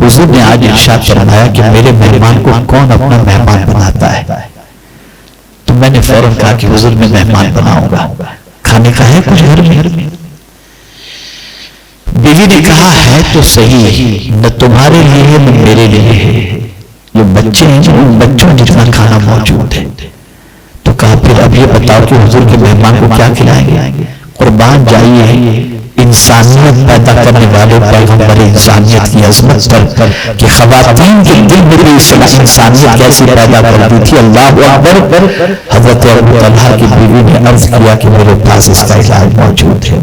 حضور نے آج ارشاد فرمایا کہ میرے مہمان کو کون اپنا مہمان بناتا ہے، تو میں نے فوراً کہا کہ حضور میں مہمان بناؤں گا، کھانے کا ہے کچھ گھر میں؟ بیوی نے کہا ہے تو صحیح، نہ تمہارے لیے ہے نہ میرے لیے ہے، جو بچے ہیں ان بچوں جتنا کھانا موجود ہے۔ تو کہا پھر اب یہ بتاؤ کہ حضور کے مہمان کو کیا کھلائیں گے؟ قربان جائیے انسانیت پیدا کرنے والے پیغمبر انسانیت کی عظمت پر کہ خواتین کے دل میں بھی انسانیت کیسے پیدا کر دی تھی، اللہ اکبر۔ حضرت ابو طلحہ کی بیوی نے عرض کیا کہ میرے پاس اس کا علاج موجود ہے،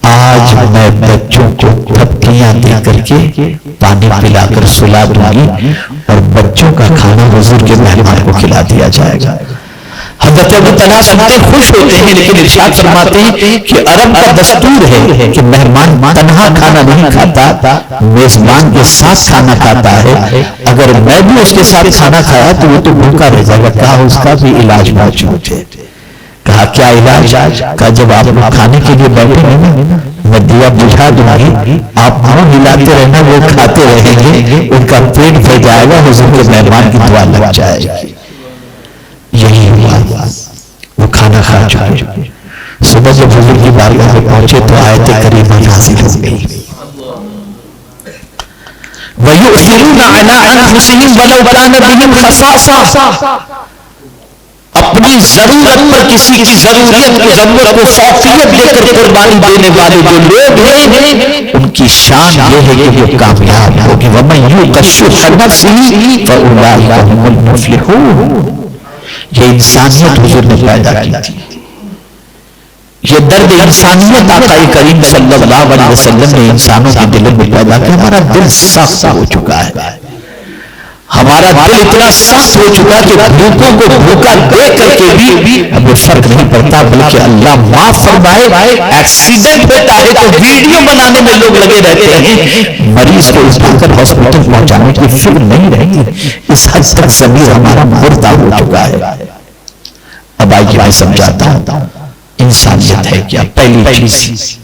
آج میں بچوں کو تھپکیاں دے کر کے پانی پلا کر سلا دوں گی اور بچوں کا کھانا حضور کے مہمان کو کھلا دیا جائے گا۔ حضرت ابو طلحہ سنتے خوش ہوتے ہیں، لیکن ارشاد فرماتے ہیں کہ عرب کا دستور ہے کہ مہمان تنہا کھانا نہیں کھاتا، میزبان کے ساتھ کھانا کھاتا ہے، اگر میں بھی اس کے ساتھ کھانا کھایا تو وہ تو بھوکا رہ جائے گا۔ کہا اس کا بھی علاج موجود ہے۔ کہا کیا علاج؟ کہا جب آپ کھانے کے لیے بیٹھے ہیں نا میں دیا بجھا دوں گی، آپ منہ ہلاتے رہنا، وہ کھاتے رہیں گے، ان کا پیٹ بھر جائے گا، حضور کے مہمان کی دعا لگ جائے گی۔ یہی ہوا، وہ کھانا کھا چکے۔ صبح جب حضور کی بارگاہ میں پہنچے تو آیت کریمہ نازل ہو گئی، وَيُؤْثِرُونَ عَلَىٰ أَنفُسِهِمْ وَلَوْ كَانَ بِهِمْ خَصَاصَةٌ، اپنی ضرورت پر کسی کی ضرورت کو فوقیت دے کر قربانی دینے والے جو لوگ ہیں ان کی شان یہ ہے کہ وہ کامیاب ہوگی۔ وَمَن يُوقَ شُحَّ نَفْسِهِ فَأُولَٰئِكَ هُمُ الْمُفْلِحُونَ۔ یہ انسانیت حضور نے پیدا کی تھی، یہ درد انسانیت آقا کریم صلی اللہ علیہ وسلم نے انسانوں کے دلوں میں پیدا کیا۔ ہمارا دل سخت ہو چکا ہے، ہمارا دل اتنا سخت ہو چکا کہ بھوکوں کو بھوکا دے کر کے بھی ہمیں فرق نہیں پڑتا، بلکہ اللہ معاف فرمائے ایکسیڈنٹ ہوتا ہے تو ویڈیو بنانے میں لوگ لگے رہتے ہیں، مریض کو اٹھا کر ہاسپٹل پہنچانے کی فکر نہیں رہتی۔ اس حد تک ضمیر ہمارا مردہ ہو چکا ہے۔ اب آئیے میں سمجھاتا ہوں انسانیت ہے کیا۔ پہلی چیز،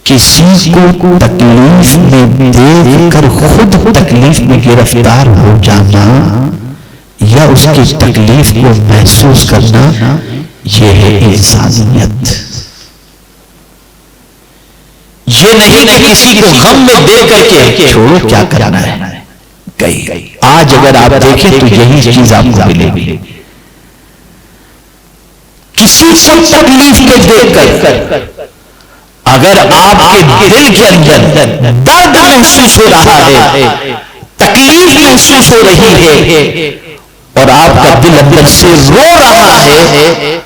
کسی کو تکلیف میں دیکھ کر خود تکلیف میں گرفتار ہو جانا یا اس کی تکلیف کو محسوس کرنا، یہ ہے انسانیت۔ یہ نہیں کہ کسی کو غم میں دے کر کے چھوڑو کیا کرنا ہے گئی۔ آج اگر آپ دیکھیں تو یہی چیز آپ کو ملے گی، کسی کو تکلیف میں دیکھ کر اگر آپ کے دل کے اندر درد محسوس ہو رہا ہے، تکلیف محسوس ہو رہی ہے، اور آپ کا دل اندر سے رو رہا ہے،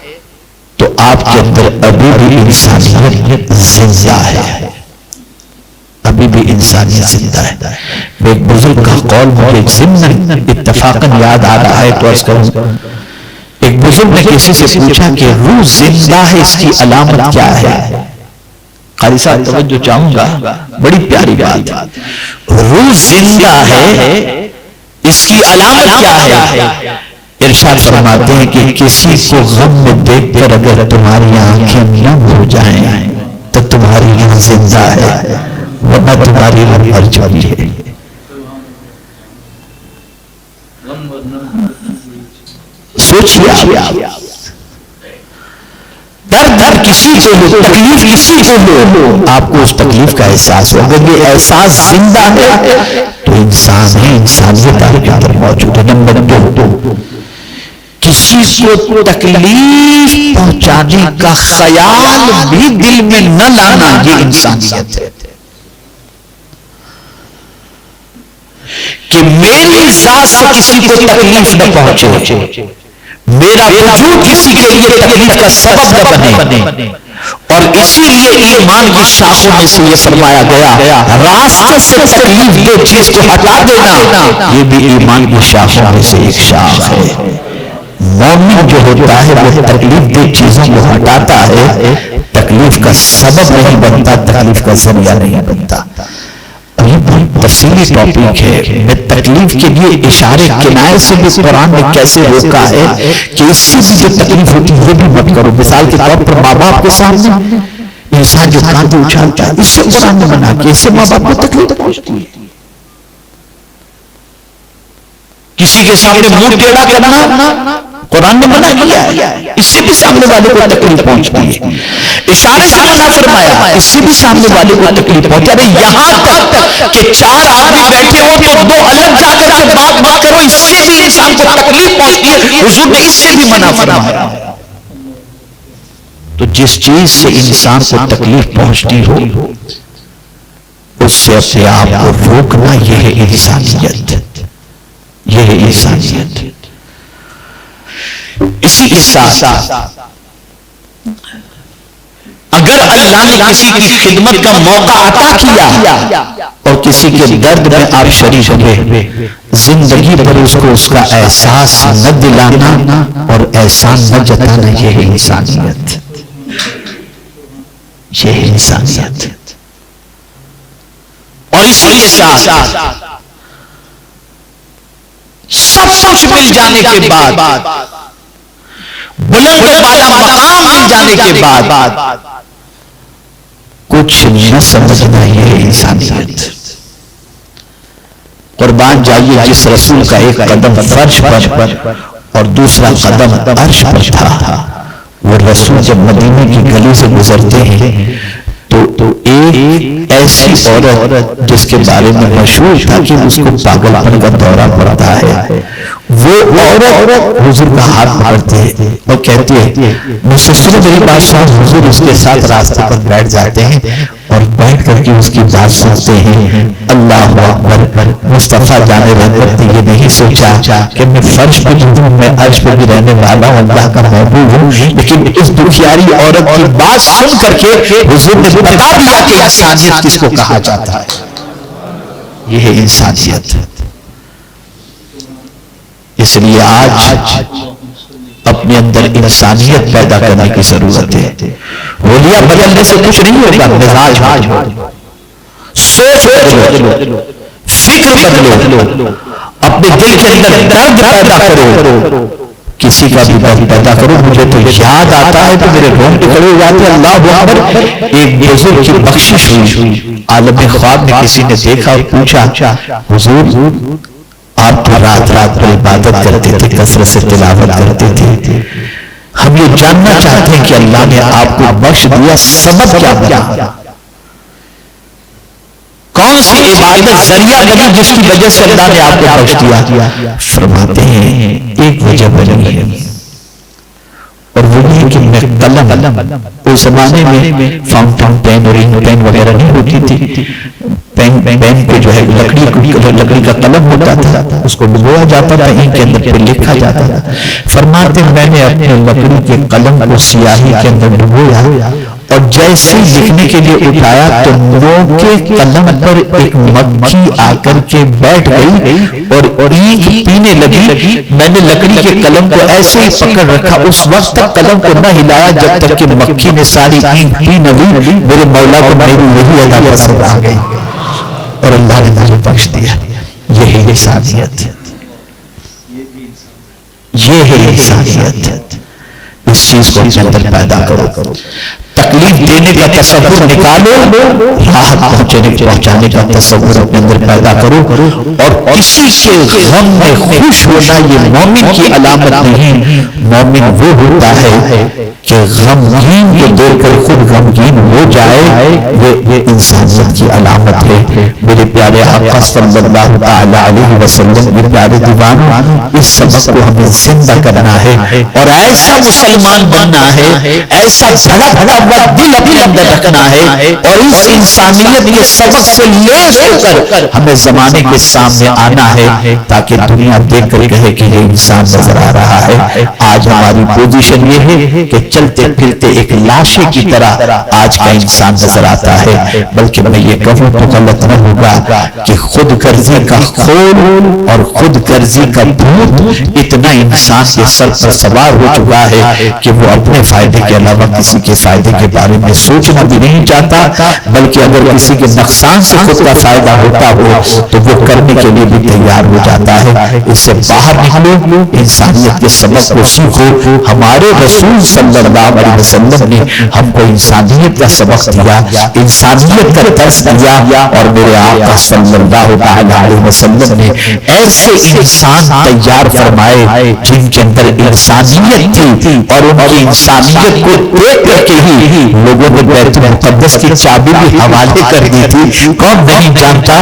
تو آپ کے اندر ابھی بھی انسانیت زندہ ہے، ابھی بھی انسانیت زندہ ہے۔ ایک بزرگ کا قول مجھے ضمن اتفاقاً یاد آ رہا ہے تو عرض کروں، ایک بزرگ نے کسی سے پوچھا کہ روح زندہ ہے، اس کی علامت کیا ہے؟ قاری صاحب توجہ چاہوں گا، بڑی پیاری بات، روح زندہ ہے، اس کی علامت کیا ہے؟ ارشاد فرماتے ہیں کہ کسی کو غم میں دیکھ کر اگر تمہاری آنکھیں نم ہو جائیں تو تمہاری روح زندہ ہے، ورنہ تمہاری روح مر چکی ہے۔ سوچیے آپ، درد کسی کو ہو، تکلیف کسی کو ہو، آپ کو اس تکلیف کا احساس ہو۔ اگر یہ احساس زندہ ہے تو انسان ہے، انسانیت آپ کے اندر موجود ہے۔ نمبر 2، کسی کو تکلیف پہنچانے کا خیال بھی دل میں نہ لانا، یہ انسانیت ہے کہ میری ذات سے کسی کو تکلیف نہ پہنچے، میرا وجود کسی کے لیے تکلیف کا سبب نہ بنے، اور اسی لیے ایمان کی شاخوں میں سے یہ فرمایا گیا راستہ سے تکلیف دہ چیز کو ہٹا دینا، یہ بھی ایمان کی شاخوں میں سے ایک شاخ ہے۔ مومن جو ہوتا ہے وہ تکلیف دہ چیزوں کو ہٹاتا ہے، تکلیف کا سبب نہیں بنتا، تکلیف کا ذریعہ نہیں بنتا۔ یہ بہت تفصیلی ٹاپک ہے، میں تکلیف کے لیے اشارے کنائے سے بھی قرآن نے کیسے روکا ہے کہ اس سے بھی جو تکلیف ہوتی ہے وہ بھی مت کرو۔ مثال کے طور پر ماں باپ کے سامنے انسان جو کاندھے اچھالتا ہے، اس سے قرآن نے منع کیا، اس سے ماں باپ کو تکلیف پہنچتی ہے۔ کسی کے سامنے منہ ٹیڑھا کرنا قرآن نے منع کیا ہے، اس سے بھی سامنے والے کو تکلیف پہنچتی ہے۔ اشارے سے منع فرمایا، اس سے بھی سامنے والے کو تکلیف پہنچتی ہے۔ یہاں تک کہ 4 آدمی بیٹھے ہو تو 2 الگ جا کر کے بات نہ کرو، اس سے بھی انسان کو تکلیف پہنچتی ہے، حضور نے اس سے بھی منع فرمایا۔ تو جس چیز سے انسان کو تکلیف پہنچتی ہو اس سے اپنے آپ کو روکنا، یہ ہے انسانیت، یہ ہے انسانیت۔ اسی کے ساتھ اگر اللہ نے کسی کی خدمت کا موقع عطا کیا اور کسی کے درد میں آپ شریک ہوئے، زندگی پر اس کو اس کا احساس نہ دلانا اور احسان نہ جتانا، یہ ہے انسانیت، یہ ہے انسانیت۔ اور اسی کے ساتھ سب کچھ مل جانے کے بعد، بلند و بالا مقام مل جانے کے بعد کچھ نہ سمجھنا، یہ ہے انسانیت۔ قربان جائیے، جس رسول کا ایک قدم فرش پر اور دوسرا قدم عرش پر تھا، وہ رسول جب مدینے کی گلی سے گزرتے ہیں تو ایک ایسی عورت جس کے بارے میں مشہور تھا کہ اس کو پاگل پن کا دورہ پڑتا ہے، وہ عورت حضور کا ہاتھ پکڑتی ہے اور کہتی ہے مجھ سے سنو میری بات شاہ۔ حضور اس کے ساتھ راستے پر بیٹھ جاتے ہیں اور بیٹھ کر کے اس کی بات سنتے ہیں۔ اللہ اکبر، مصطفیٰ جان رحمت نے یہ نہیں سوچا کہ میں فرش پر ہوں، میں عرش پر بھی رہنے والا ہوں، اللہ کا محبوب ہوں، لیکن اس دکھیاری عورت کی بات سن کر کے حضور نے بتا دیا کہ انسانیت کس کو کہا جاتا ہے، یہ ہے انسانیت۔ اس لیے آج اپنے اندر انسانیت پیدا کرنے کی ضرورت ہے۔ حلیہ بدلنے سے کچھ نہیں ہوگا، مزاج بدلو، سوچ بدلو، فکر بدلو، اپنے دل کے اندر درد پیدا کرو، کسی کا بھی درد پیدا کرو۔ مجھے تو یاد آتا ہے تو میرے رونگٹے کھڑے ہو جاتے ہیں۔ اللہ اکبر، ایک بزرگ کی بخشش ہوئی، عالم خواب میں کسی نے دیکھا اور پوچھا حضور آپ تو رات پر عبادت کرتے تھے، کثرت سے تلاوت کرتے تھے، ہم یہ جاننا چاہتے ہیں کہ اللہ نے آپ کو بخش دیا، سبب کیا بنا؟ کون سی عبادت ذریعہ بنی جس کی وجہ سے اللہ نے آپ کو بخش دیا؟ فرماتے ہیں ایک وجہ بنی ہے، اور وہ یہ کہ میں قلم قلم، اس زمانے میں فاؤنٹن پین اور انک پین وغیرہ نہیں ہوتی تھی. پین پہ جو ہے لکڑی کا قلم ہوتا تھا، اس کو ڈبویا جاتا تھا، انک کے اندر پہ لکھا جاتا تھا. فرماتے میں نے اپنے لکڑی کے قلم کو سیاہی کے اندر ڈبویا اور جیسے لکھنے کے لیے اٹھایا تو نو کے قلم پر ایک مکھی آ کر کے بیٹھ گئی اور اینک پینے لگی. میں نے لکڑی کے قلم کو ایسے ہی پکڑ رکھا، اس وقت تک قلم کو نہ ہلایا جب تک کہ مکھی نے ساری اینک پی نہ لی. میرے مولا کو میری یہی ادا پسند آ گئی اور اللہ نے مجھے بخش دیا. یہی انسانیت، یہ ہے انسانیت. اس چیز کو اپنے اندر پیدا کرو. تکلیف دینے کا تصور نکالو، راحت پہنچانے کا تصور اپنے اندر پیدا کرو. اور کسی کے غم میں خوش ہونا یہ مومن کی علامت نہیں. مومن وہ ہوتا ہے کہ غمگین کو دیکھ کر خود غمگین ہو جائے، یہ انسانیت کی علامت ہے. میرے پیارے آقا صلی اللہ تعالی علیہ وسلم کے پیارے دیوانوں، اس سبق کو ہمیں زندہ کرنا ہے اور ایسا مسلمان بننا ہے، ایسا بڑا بڑا دل اپنے اندر رکھنا ہے اور اس انسانیت کے سبق سے لیس ہو کر ہمیں زمانے کے سامنے آنا ہے تاکہ دنیا دیکھ کر کہے کہ یہ انسان نظر آ رہا ہے. آج ہماری پوزیشن یہ ہے کہ چلتے پھرتے ایک لاشے کی طرح آج کا انسان نظر آتا ہے. بلکہ میں یہ کہوں تو غلط نہ ہوگا کہ خود غرضی کا خول اور خود غرضی کا بھوت اتنا انسان کے سر پر سوار ہو چکا ہے کہ وہ اپنے فائدے کے علاوہ کسی کے فائدے کے بارے میں سوچنا بھی نہیں چاہتا، بلکہ اگر کسی کے نقصان سے خود کا فائدہ ہوتا ہو تو وہ کرنے کے لیے بھی تیار ہو جاتا ہے. اس سے باہر نکلو، انسانیت کے سبق کو سیکھو. ہمارے رسول صلی اللہ علیہ وسلم نے ہم کو انسانیت کا سبق دیا، انسانیت کا درس دیا اور میرے آقا صلی اللہ علیہ وسلم نے ایسے انسان تیار فرمائے جن کے اندر انسانیت تھی اور ان کی انسانیت کو دیکھ کر کے ہی لوگوں نے بیت المقدس کی چابی بھی حوالے کر دی تھی. کون نہیں جانتا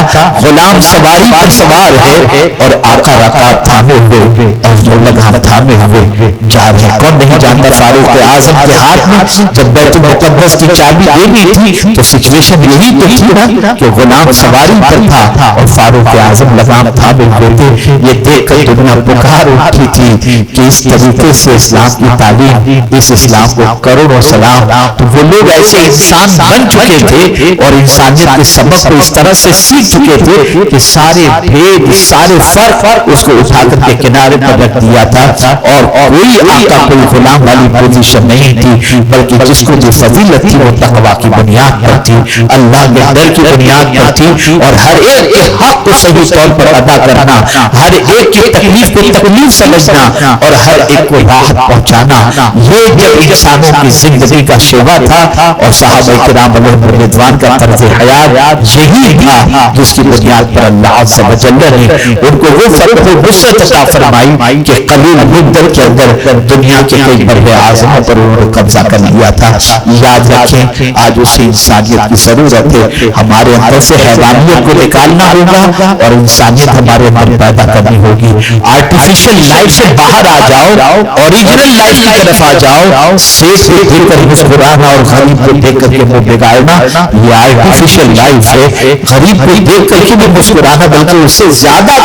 غلام سواری پر سوار ہے اور آقا رکعت تھامے ہوئے اور جو لگام تھامے ہوئے جا رہے. کون نہیں جانتا فاروق اعظم کے ہاتھ میں جب بیت المقدس کی چابی دینی تھی تو سچویشن یہی تو تھی نا کہ غلام سواری پر تھا اور فاروق اعظم لگام تھامے ہوئے تھے. یہ دیکھ کر دنیا پکار اٹھی تھی کہ اس طریقے سے اسلام کی تعلیم، اس اسلام کو کروڑوں سلام. تو وہ لوگ ایسے انسان بن چکے تھے اور انسانیت کے سبق کو اس طرح سے سیکھ چکے تھے کہ سارے بھید، سارے فرق اس کو اٹھا کر کے کنارے پر رکھ دیا تھا. اور کوئی آقا کوئی غلام والی پوزیشن نہیں تھی، بلکہ جس کو جو فضیلت تھی وہ تقویٰ کی بنیاد پر تھی، اللہ کے ڈر کی بنیاد پر تھی. اور ہر ایک کے حق کو صحیح طور پر ادا کرنا، ہر ایک کی تکلیف کو تکلیف سمجھنا اور ہر ایک کو راحت پہنچانا، یہ جب انسانوں کی زندگی کا شیوا تھا. اور صحابہ کرام علیہم رضوان کا طرز حیات یہی تھا جس کی بنیاد پر اللہ عز و جل نے ان کو وہ فتح و نصرت عطا فرمائی کہ قلیل مدت کے اندر دنیا کے کئی بر اعظموں پر انہوں نے قبضہ کر لیا تھا. یاد رکھیں آج اسی انسانیت کی ضرورت ہے. ہمارے اندر سے حیوانیت کو نکالنا ہوگا اور انسانیت ہمارے اندر پیدا کرنی ہوگی. آرٹیفیشل لائف سے باہر آ جاؤ، اوریجنل لائف کی طرف آ جاؤ. سیب کو دیکھ کر مسکرانا اور غریب کو دیکھ کر کے منہ بگاڑنا یہ آرٹیفیشل لائف ہے. غریب کو دیکھ کر کے بھی مسکرانا بلکہ اس سے زیادہ